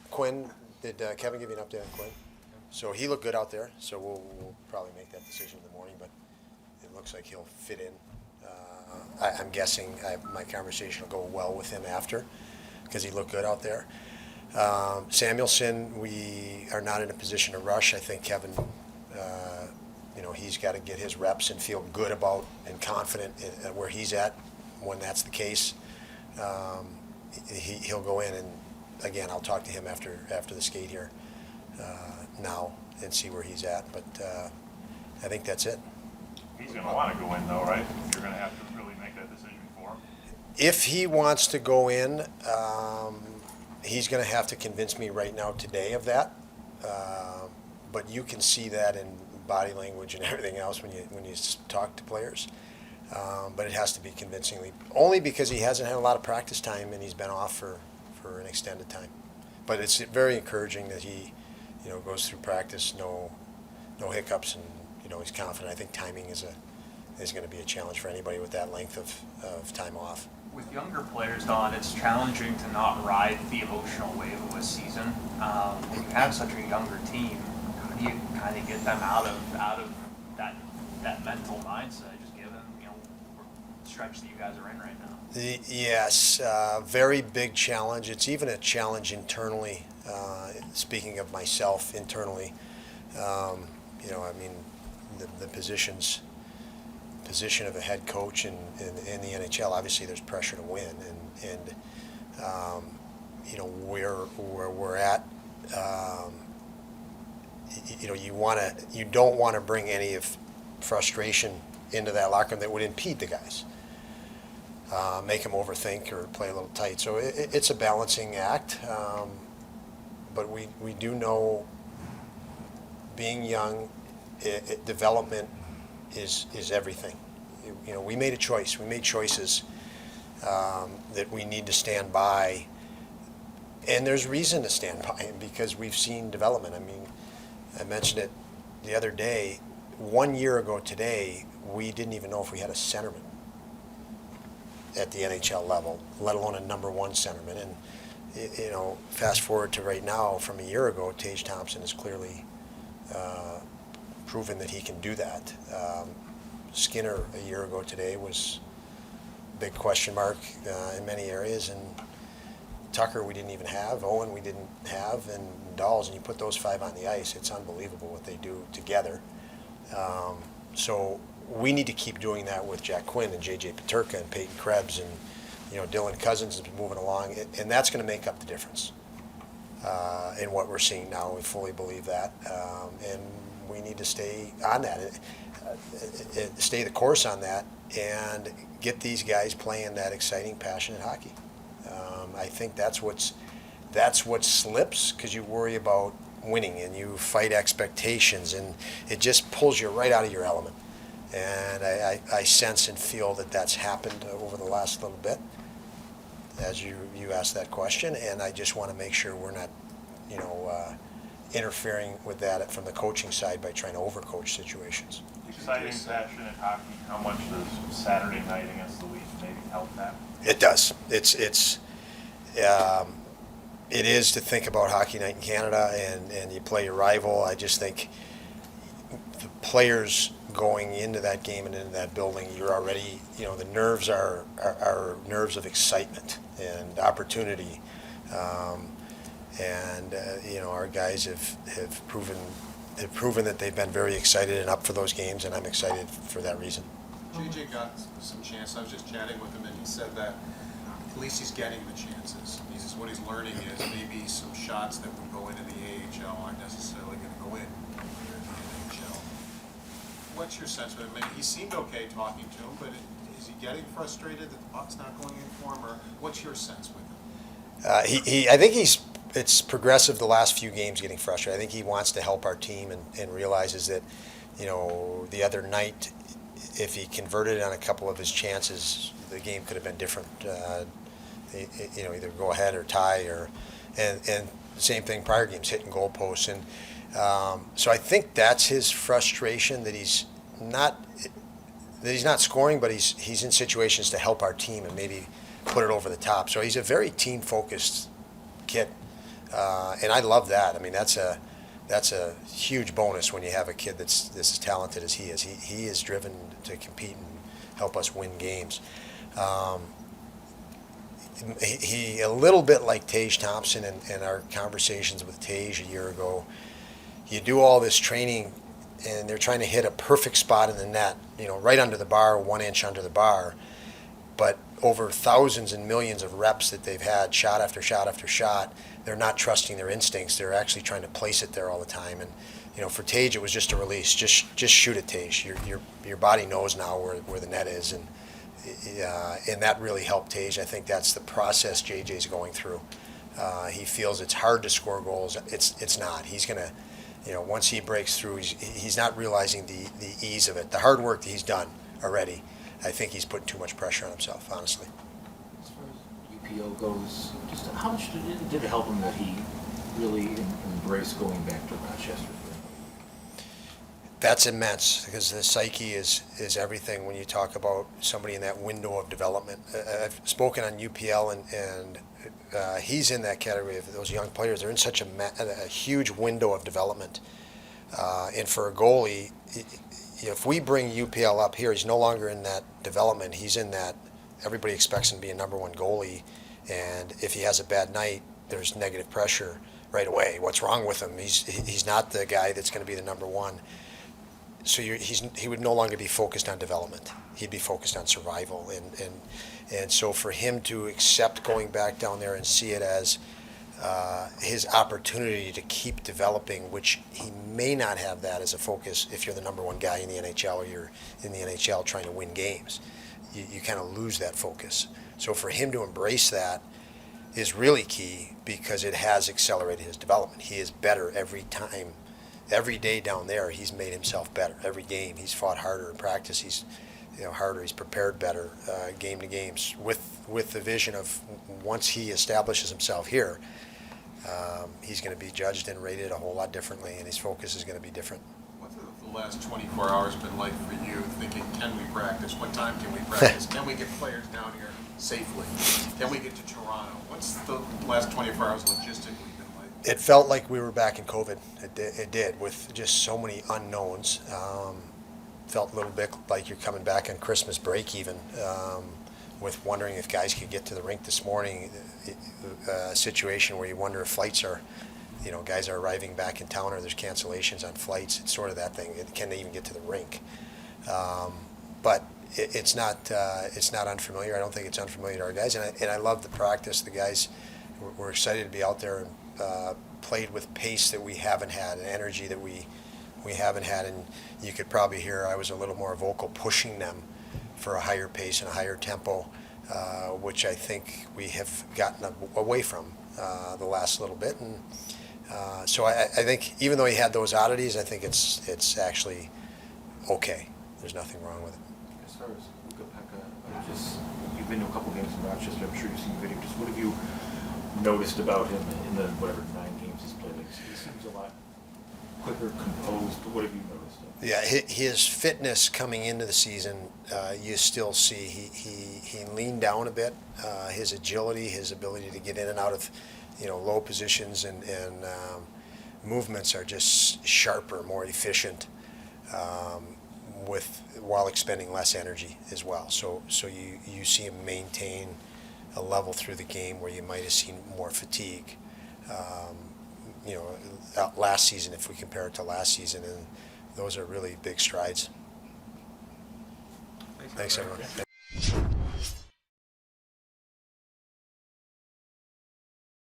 Quinn, did Kevin give you an update on Quinn? So he looked good out there, so we'll probably make that decision in the morning, but it looks like he'll fit in. I'm guessing my conversation will go well with him after, because he looked good out there. Samuelson, we are not in a position to rush. I think Kevin, he's got to get his reps and feel good about and confident in where he's at. When that's the case, he'll go in, and again, I'll talk to him after the skate here now and see where he's at. But I think that's it. He's going to want to go in, though, right? You're going to have to really make that decision for him. If he wants to go in, he's going to have to convince me right now today of that. But you can see that in body language and everything else when you talk to players. But it has to be convincingly, only because he hasn't had a lot of practice time and he's been off for an extended time. But it's very encouraging that he, goes through practice, no hiccups, and he's confident. I think timing is going to be a challenge for anybody with that length of time off. With younger players, Don, it's challenging to not ride the emotional wave of a season. When you have such a younger team, how do you kind of get them out of that mental mindset, just given the stretch that you guys are in right now? Yes, very big challenge. It's even a challenge internally. Speaking of myself internally, the position of a head coach in the NHL, obviously there's pressure to win, and where we're at, you don't want to bring any of frustration into that locker room that would impede the guys, make them overthink or play a little tight. So it's a balancing act, but we do know, being young, development is everything. We made a choice. We made choices that we need to stand by, and there's reason to stand by them because we've seen development. I mentioned it the other day. 1 year ago today, we didn't even know if we had a centerman at the NHL level, let alone a number one centerman. And fast forward to right now, from a year ago, Tage Thompson has clearly proven that he can do that. Skinner a year ago today was a big question mark in many areas, and Tucker we didn't even have, Owen we didn't have, and Dolls, and you put those five on the ice, it's unbelievable what they do together. So we need to keep doing that with Jack Quinn and J.J. Peterka and Peyton Krebs, and Dylan Cousins is moving along, and that's going to make up the difference in what we're seeing now. We fully believe that, and we need to stay on that, stay the course on that, and get these guys playing that exciting, passionate hockey. I think that's what slips, because you worry about winning and you fight expectations, and it just pulls you right out of your element. And I sense and feel that that's happened over the last little bit as you asked that question, and I just want to make sure we're not interfering with that from the coaching side by trying to overcoach situations. Exciting, passionate hockey. How much does Saturday night against the Leafs maybe help that? It does. It is to think about Hockey Night in Canada, and you play your rival. I just think the players going into that game and into that building, you're already, the nerves are nerves of excitement and opportunity. Our guys have proven that they've been very excited and up for those games, and I'm excited for that reason. JJ got some chance. I was just chatting with him, and he said that at least he's getting the chances. He says what he's learning is maybe some shots that would go into the AHL aren't necessarily going to go in here in the NHL. What's your sense with him? He seemed okay talking to him, but is he getting frustrated that the puck's not going in for him, or what's your sense with him? I think it's progressive the last few games, getting frustrated. I think he wants to help our team and realizes that, the other night, if he converted on a couple of his chances, the game could have been different. Either go ahead or tie, and the same thing prior games, hitting goalposts. And so I think that's his frustration, that he's not scoring, but he's in situations to help our team, and maybe put it over the top. So he's a very team-focused kid, and I love that. I mean, that's a huge bonus when you have a kid that's as talented as he is. He is driven to compete and help us win games. He a little bit like Tage Thompson in our conversations with Tage a year ago. You do all this training, and they're trying to hit a perfect spot in the net, right under the bar, 1 inch under the bar. But over thousands and millions of reps that they've had, shot after shot after shot, they're not trusting their instincts. They're actually trying to place it there all the time. And for Tage, it was just a release. Just shoot it, Tage. Your body knows now where the net is, and that really helped Tage. I think that's the process JJ's going through. He feels it's hard to score goals. It's not. He's gonna, once he breaks through, he's not realizing the ease of it. The hard work that he's done already, I think he's putting too much pressure on himself, honestly. As far as UPL goes, just how much did it help him that he really embraced going back to Rochester? That's immense, because the psyche is everything when you talk about somebody in that window of development. I've spoken on UPL, and he's in that category of those young players. They're in such a huge window of development. And for a goalie, if we bring UPL up here, he's no longer in that development. He's in that, everybody expects him to be a number one goalie. And if he has a bad night, there's negative pressure right away. What's wrong with him? He's not the guy that's going to be the number one. So he would no longer be focused on development. He'd be focused on survival. And so for him to accept going back down there and see it as his opportunity to keep developing, which he may not have that as a focus if you're the number one guy in the NHL or you're in the NHL trying to win games. You kind of lose that focus. So for him to embrace that is really key, because it has accelerated his development. He is better every time. Every day down there, he's made himself better. Every game, he's fought harder in practice. He's harder. He's prepared better game to game. With the vision of once he establishes himself here, he's going to be judged and rated a whole lot differently, and his focus is going to be different. What's the last 24 hours been like for you? Thinking, can we practice? What time can we practice? Can we get players down here safely? Can we get to Toronto? What's the last 24 hours logistically? It felt like we were back in COVID. It did, with just so many unknowns. Felt a little bit like you're coming back on Christmas break even, with wondering if guys could get to the rink this morning. A situation where you wonder if flights are, guys are arriving back in town or there's cancellations on flights. It's sort of that thing. Can they even get to the rink? But it's not unfamiliar. I don't think it's unfamiliar to our guys. And I love the practice. The guys, we're excited to be out there and played with pace that we haven't had, and energy that we haven't had. And you could probably hear I was a little more vocal pushing them for a higher pace and a higher tempo, which I think we have gotten away from the last little bit. And so I think even though he had those oddities, I think it's actually okay. There's nothing wrong with it. As far as Luka Pekka, you've been to a couple games in Rochester. I'm sure you've seen video. Just what have you noticed about him in the 9 games he's played? He seems a lot quicker, composed. What have you noticed? Yeah, his fitness coming into the season, you still see he leaned down a bit. His agility, his ability to get in and out of low positions and movements are just sharper, more efficient, while expending less energy as well. So you see him maintain a level through the game where you might have seen more fatigue. Last season, if we compare it to last season, and those are really big strides. Thanks everyone.